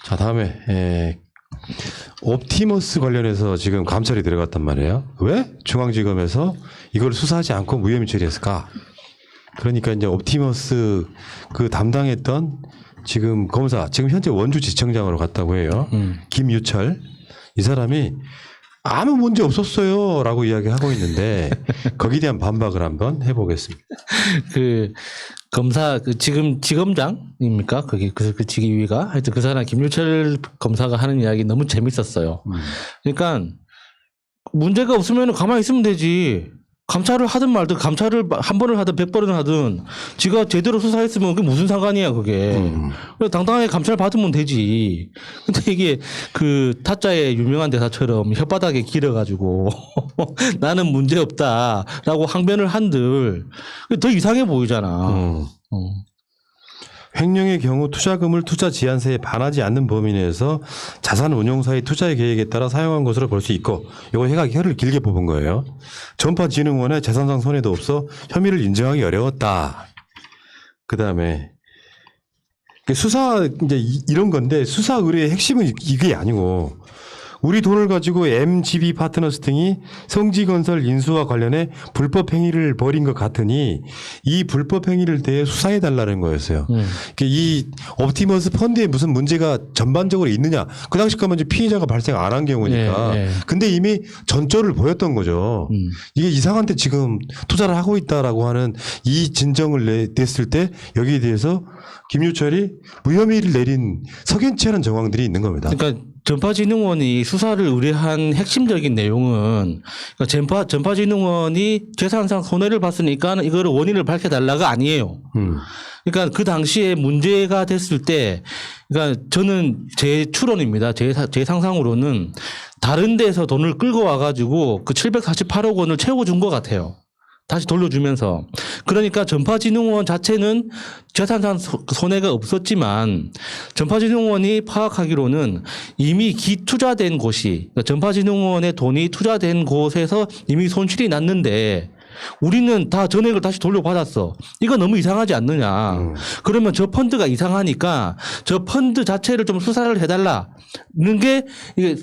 자, 다음에 옵티머스 관련해서 지금 감찰이 들어갔단 말이에요. 왜 중앙지검에서 이걸 수사하지 않고 무혐의 처리했을까? 그러니까 이제 옵티머스 그 담당했던 지금 검사, 지금 현재 원주지청장으로 갔다고 해요. 김유철. 이 사람이 아무 문제 없었어요라고 이야기하고 있는데 거기에 대한 반박을 한번 해보겠습니다. 그 검사 그 지금 지검장입니까? 거기 그 직위가 하여튼 그 사람 김유철 검사가 하는 이야기 너무 재밌었어요. 그러니까 문제가 없으면 가만히 있으면 되지. 감찰을 하든 말든 감찰을 한 번을 하든 100번을 하든 지가 제대로 수사했으면 그게 무슨 상관이야 그게. 그냥 당당하게 감찰 받으면 되지. 근데 이게 그 타짜의 유명한 대사처럼 혓바닥에 길어가지고 나는 문제 없다라고 항변을 한들 더 이상해 보이잖아. 횡령의 경우 투자금을 투자 제한세에 반하지 않는 범위 내에서 자산운용사의 투자의 계획에 따라 사용한 것으로 볼 수 있고, 이거 해가 혀를 길게 뽑은 거예요. 전파진흥원의 재산상 손해도 없어 혐의를 인정하기 어려웠다. 그 다음에 수사 이제 이런 건데 수사 의뢰의 핵심은 이게 아니고. 우리 돈을 가지고 MGB 파트너스 등이 성지건설 인수와 관련해 불법 행위를 벌인 것 같으니 이 불법 행위를 대해 수사해 달라는 거였어요. 이 옵티머스 펀드에 무슨 문제가 전반적으로 있느냐. 그 당시 거면 이제 피해자가 발생 안 한 경우니까. 근데 이미 전조를 보였던 거죠. 이게 이상한데 지금 투자를 하고 있다라고 하는 이 진정을 냈을 때 여기에 대해서 김유철이 무혐의를 내린 석연치 않은 정황들이 있는 겁니다. 그러니까 전파진흥원이 수사를 의뢰한 핵심적인 내용은 그러니까 전파진흥원이 재산상 손해를 봤으니까 이거를 원인을 밝혀달라가 아니에요. 그러니까 그 당시에 문제가 됐을 때, 그러니까 저는 제 추론입니다. 제 상상으로는 다른 데서 돈을 끌고 와가지고 그 748억 원을 채워준 것 같아요. 다시 돌려주면서. 그러니까 전파진흥원 자체는 재산상 손해가 없었지만 전파진흥원이 파악하기로는 이미 기투자된 곳이, 그러니까 전파진흥원의 돈이 투자된 곳에서 이미 손실이 났는데 우리는 다 전액을 다시 돌려받았어. 이거 너무 이상하지 않느냐. 그러면 저 펀드가 이상하니까 저 펀드 자체를 좀 수사를 해달라는 게 이게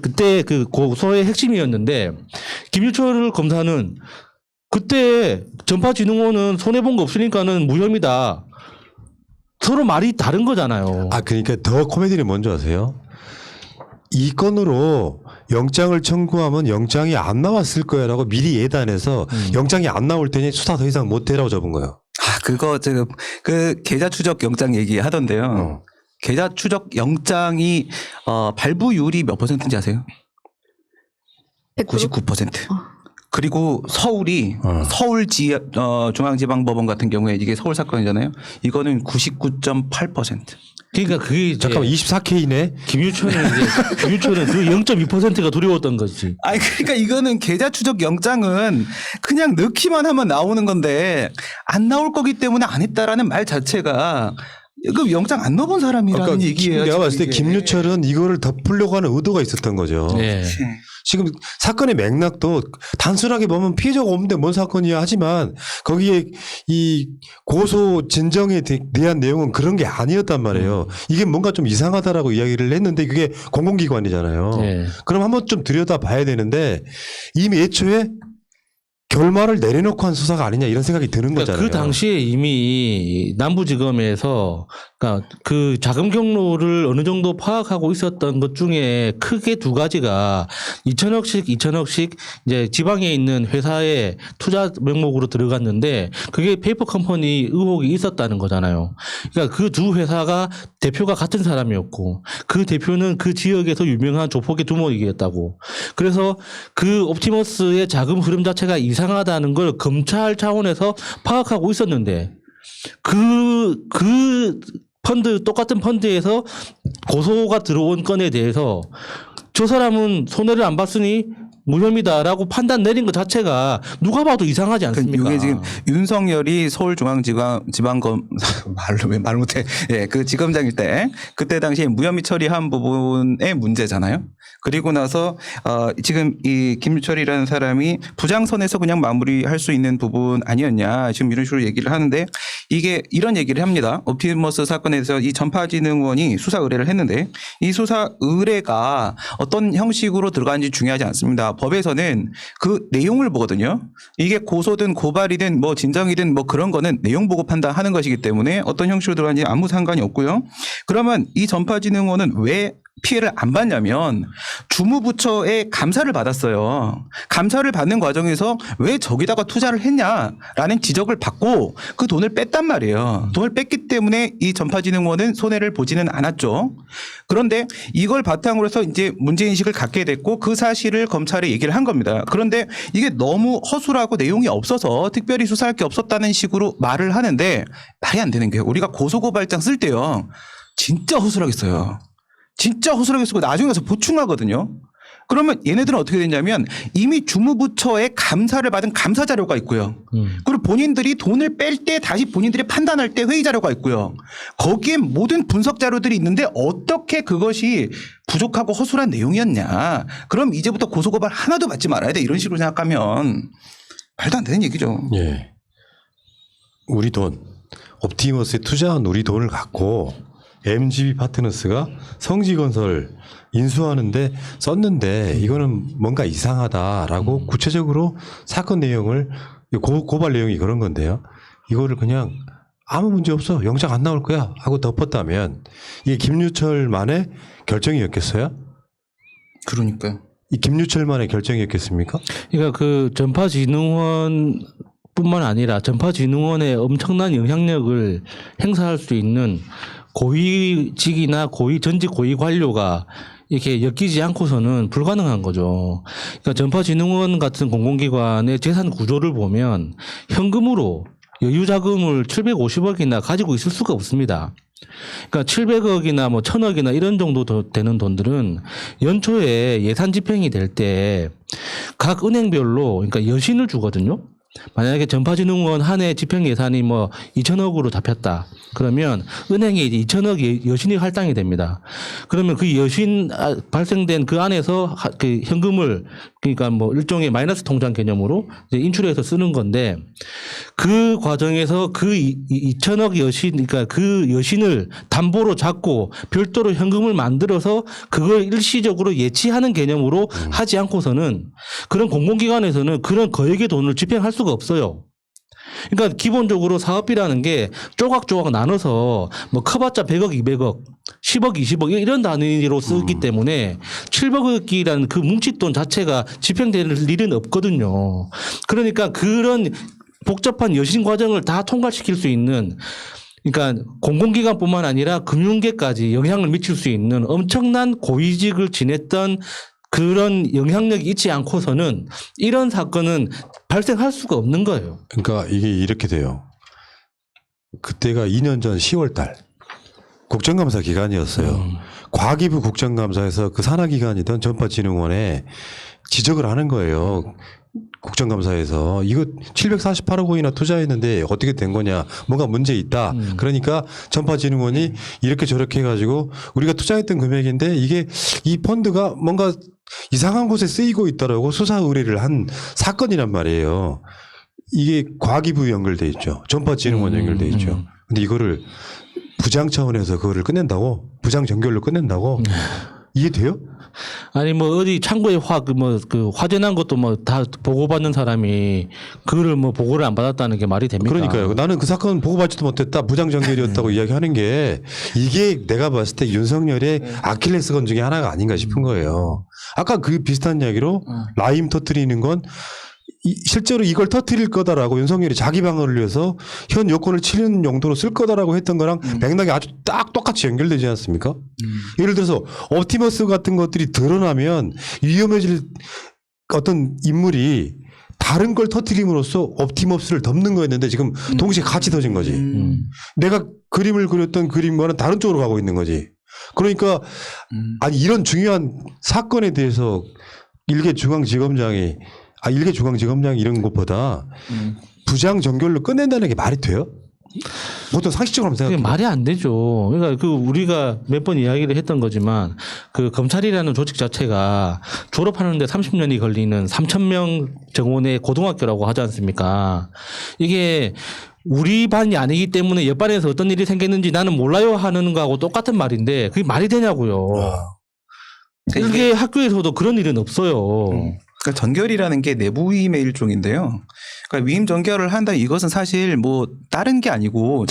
그때 그 고소의 핵심이었는데, 김유철 검사는 그때 전파진흥원은 손해본 거 없으니까는 무혐의다. 서로 말이 다른 거잖아요. 아, 그러니까 더 코미디는 뭔지 아세요? 이 건으로 영장을 청구하면 영장이 안 나왔을 거야라고 미리 예단해서 영장이 안 나올 테니 수사 더 이상 못해라고 적은 거예요. 아, 그거 지금 그 계좌 추적 영장 얘기하던데요. 계좌 추적 영장이 발부율이 몇 %인지 아세요? 99%. 그리고 서울이 중앙지방법원 같은 경우에 이게 서울 사건이잖아요. 이거는 99.8%. 그러니까 그게 잠깐만 24K네. 김유철은 그 0.2%가 두려웠던 거지. 아니 그러니까 이거는 계좌 추적 영장은 그냥 넣기만 하면 나오는 건데 안 나올 거기 때문에 안 했다라는 말 자체가 그 영장 안 넣어본 사람이라는 얘기예요. 내가 봤을 때 김유철은 이거를 덮으려고 하는 의도가 있었던 거죠. 네. 지금 사건의 맥락도 단순하게 보면 피해자가 없는데 뭔 사건이야 하지만 거기에 이 고소 진정에 대한 내용은 그런 게 아니었단 말이에요. 이게 뭔가 좀 이상하다라고 이야기를 했는데 그게 공공기관이잖아요. 네. 그럼 한번 좀 들여다 봐야 되는데 이미 애초에 결말을 내려놓고 한 수사가 아니냐 이런 생각이 드는 그러니까 거잖아요. 그 당시에 이미 남부지검에서 그러니까 그 자금 경로를 어느 정도 파악하고 있었던 것 중에 크게 두 가지가 2천억씩 이제 지방에 있는 회사에 투자 명목으로 들어갔는데 그게 페이퍼 컴퍼니 의혹이 있었다는 거잖아요. 그러니까 그 두 회사가 대표가 같은 사람이었고 그 대표는 그 지역에서 유명한 조폭의 두목이었다고. 그래서 그 옵티머스의 자금 흐름 자체가 이상하다는 걸 검찰 차원에서 파악하고 있었는데 그 펀드 똑같은 펀드에서 고소가 들어온 건에 대해서 저 사람은 손해를 안 봤으니 무혐의다라고 판단 내린 것 자체가 누가 봐도 이상하지 않습니까? 이게 지금 윤석열이 서울중앙지방검 말로 왜 말 못해? 예, 그 지검장일 때 그때 당시에 무혐의 처리한 부분의 문제잖아요. 그리고 나서 지금 이 김유철이라는 사람이 부장선에서 그냥 마무리할 수 있는 부분 아니었냐 지금 이런 식으로 얘기를 하는데 이게 이런 얘기를 합니다. 옵티머스 사건에서 이 전파진흥원이 수사 의뢰를 했는데 이 수사 의뢰가 어떤 형식으로 들어가는지 중요하지 않습니다. 법에서는 그 내용을 보거든요. 이게 고소든 고발이든 뭐 진정이든 뭐 그런 거는 내용 보고 판단하는 것이기 때문에 어떤 형식으로 들어가는지 아무 상관이 없고요. 그러면 이 전파진흥원은 왜 피해를 안 받냐면 주무부처의 감사를 받았어요. 감사를 받는 과정에서 왜 저기다가 투자를 했냐라는 지적을 받고 그 돈을 뺐단 말이에요. 돈을 뺐기 때문에 이 전파진흥원은 손해를 보지는 않았죠. 그런데 이걸 바탕으로 해서 이제 문제인식을 갖게 됐고 그 사실을 검찰에 얘기를 한 겁니다. 그런데 이게 너무 허술하고 내용이 없어서 특별히 수사할 게 없었다는 식으로 말을 하는데 말이 안 되는 게 우리가 고소고발장 쓸 때요. 진짜 허술하게 써요. 진짜 허술하게 쓰고 나중에 가서 보충하거든요. 그러면 얘네들은 어떻게 되냐면 이미 주무부처의 감사를 받은 감사 자료가 있고요. 그리고 본인들이 돈을 뺄 때 다시 본인들이 판단할 때 회의 자료가 있고요. 거기에 모든 분석 자료들이 있는데 어떻게 그것이 부족하고 허술한 내용이었냐. 그럼 이제부터 고소고발 하나도 받지 말아야 돼. 이런 식으로 생각하면 말도 안 되는 얘기죠. 예. 우리 돈, 옵티머스에 투자한 우리 돈을 갖고 MGB 파트너스가 성지건설 인수하는데 썼는데 이거는 뭔가 이상하다라고 구체적으로 사건 내용을 고발 내용이 그런 건데요. 이거를 그냥 아무 문제 없어 영장 안 나올 거야 하고 덮었다면 이게 김유철만의 결정이었겠어요? 그러니까요. 이 김유철만의 결정이었겠습니까? 그러니까 그 전파진흥원 뿐만 아니라 전파진흥원의 엄청난 영향력을 행사할 수 있는 고위직이나 전직 고위 관료가 이렇게 엮이지 않고서는 불가능한 거죠. 그러니까 전파진흥원 같은 공공기관의 재산 구조를 보면 현금으로 여유 자금을 750억이나 가지고 있을 수가 없습니다. 그러니까 700억이나 뭐 1000억이나 이런 정도 되는 돈들은 연초에 예산 집행이 될 때 각 은행별로 그러니까 여신을 주거든요. 만약에 전파진흥원 한 해 집행 예산이 뭐 2천억으로 잡혔다. 그러면 은행에 이제 2천억 여신이 할당이 됩니다. 그러면 그 여신 발생된 그 안에서 그 현금을 그러니까 뭐 일종의 마이너스 통장 개념으로 이제 인출해서 쓰는 건데 그 과정에서 그 2천억 여신 그러니까 그 여신을 담보로 잡고 별도로 현금을 만들어서 그걸 일시적으로 예치하는 개념으로 하지 않고서는 그런 공공기관에서는 그런 거액의 돈을 집행할 수가 없어요. 그러니까 기본적으로 사업비라는 게 조각조각 나눠서 뭐 커봤자 100억, 200억, 10억, 20억 이런 단위로 쓰기 때문에 700억이라는 그 뭉칫돈 자체가 집행될 일은 없거든요. 그러니까 그런 복잡한 여신 과정을 다 통과시킬 수 있는 그러니까 공공기관뿐만 아니라 금융계까지 영향을 미칠 수 있는 엄청난 고위직을 지냈던 그런 영향력이 있지 않고서는 이런 사건은 발생할 수가 없는 거예요. 그러니까 이게 이렇게 돼요. 그때가 2년 전 10월 달 국정감사 기간이었어요. 과기부 국정감사에서 그 산하기관이던 전파진흥원에 지적을 하는 거예요. 국정감사에서 이거 748억 원이나 투자했는데 어떻게 된 거냐 뭔가 문제 있다. 그러니까 전파진흥원이 이렇게 저렇게 해가지고 우리가 투자했던 금액인데 이게 이 펀드가 뭔가 이상한 곳에 쓰이고 있더라고 수사 의뢰를 한 사건이란 말이에요. 이게 과기부 연결돼 있죠. 전파진흥원 연결돼 있죠. 근데 이거를 부장 차원에서 그거를 끝낸다고 부장 전결로 끝낸다고 이게 돼요? 아니 뭐 어디 창고에 그 화재난 것도 뭐 다 보고받는 사람이 그거를 뭐 보고를 안 받았다는 게 말이 됩니까? 그러니까요. 나는 그 사건 보고받지도 못했다. 부장 전결이었다고 이야기하는 게 이게 내가 봤을 때 윤석열의 아킬레스건 중에 하나가 아닌가 싶은 거예요. 아까 그 비슷한 이야기로 라임 터트리는 건 실제로 이걸 터트릴 거다라고 윤석열이 자기 방어를 위해서 현 여권을 치는 용도로 쓸 거다라고 했던 거랑 맥락이 아주 딱 똑같이 연결되지 않습니까? 예를 들어서 옵티머스 같은 것들이 드러나면 위험해질 어떤 인물이 다른 걸 터트림으로써 옵티머스를 덮는 거였는데 지금 동시에 같이 터진 거지. 내가 그림을 그렸던 그림과는 다른 쪽으로 가고 있는 거지. 그러니까 아니 이런 중요한 사건에 대해서 일개 중앙지검장이 이런 것보다 부장 정결로 끝낸다는 게 말이 돼요? 보통 상식적으로 한번 그게 생각해요. 말이 안 되죠. 그러니까 그 우리가 몇 번 이야기를 했던 거지만 그 검찰이라는 조직 자체가 졸업하는데 30년이 걸리는 3,000명 정원의 고등학교라고 하지 않습니까? 이게 우리 반이 아니기 때문에 옆반에서 어떤 일이 생겼는지 나는 몰라요 하는 거하고 똑같은 말인데 그게 말이 되냐고요. 일개 학교에서도 그런 일은 없어요. 그러니까 전결이라는 게 내부임의 일종인데요. 그러니까 위임 전결을 한다 이것은 사실 뭐 다른 게 아니고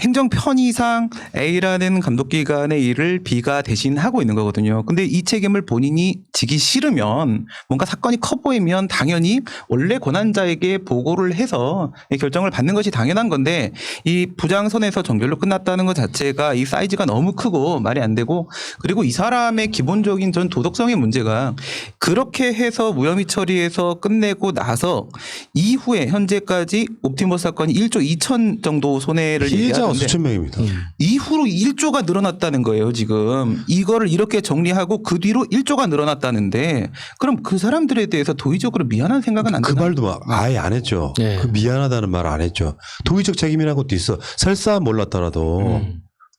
행정 편의상 A라는 감독기관의 일을 B가 대신하고 있는 거거든요. 근데 이 책임을 본인이 지기 싫으면 뭔가 사건이 커 보이면 당연히 원래 권한자에게 보고를 해서 이 결정을 받는 것이 당연한 건데 이 부장선에서 정결로 끝났다는 것 자체가 이 사이즈가 너무 크고 말이 안 되고 그리고 이 사람의 기본적인 전 도덕성의 문제가 그렇게 해서 무혐의 처리해서 끝내고 나서 이후에 현재까지 옵티머스 사건이 1조 2천 정도 손해를 피해자가 얘기하는데 수천 명입니다. 이후로 1조가 늘어났다는 거예요, 지금. 이거를 이렇게 정리하고 그 뒤로 1조가 늘어났다는데 그럼 그 사람들에 대해서 도의적으로 미안한 생각은 안 그 드나요? 말도 아예 안 했죠. 네. 그 미안하다는 말 안 했죠. 도의적 책임이라는 것도 있어. 설사 몰랐더라도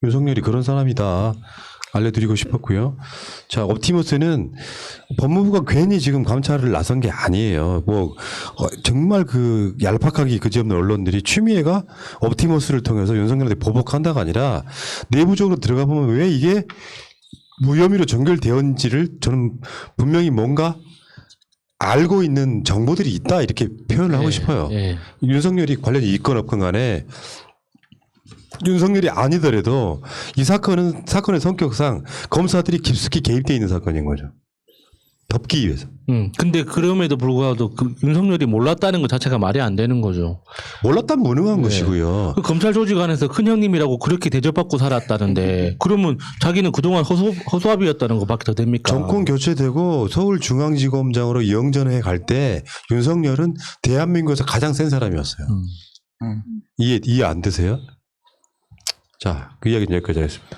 윤석열이 그런 사람이다. 알려드리고 싶었고요. 자, 옵티머스는 법무부가 괜히 지금 감찰을 나선 게 아니에요. 정말 그 얄팍하기 그지없는 언론들이 추미애가 옵티머스를 통해서 윤석열한테 보복한다가 아니라 내부적으로 들어가 보면 왜 이게 무혐의로 전결되었는지를 저는 분명히 뭔가 알고 있는 정보들이 있다 이렇게 표현을 하고 싶어요. 예. 윤석열이 관련이 있건 없건 간에 윤석열이 아니더라도 이 사건의 성격상 검사들이 깊숙이 개입되어 있는 사건인 거죠. 덮기 위해서. 근데 그럼에도 불구하고 그 윤석열이 몰랐다는 것 자체가 말이 안 되는 거죠. 몰랐다면 무능한 것이고요. 그 검찰 조직 안에서 큰 형님이라고 그렇게 대접받고 살았다는데 그러면 자기는 그동안 허수아비였다는 것밖에 더 됩니까? 정권 교체되고 서울중앙지검장으로 영전해 갈 때 윤석열은 대한민국에서 가장 센 사람이었어요. 이해 안 되세요? 자, 그 이야기는 여기까지 하겠습니다.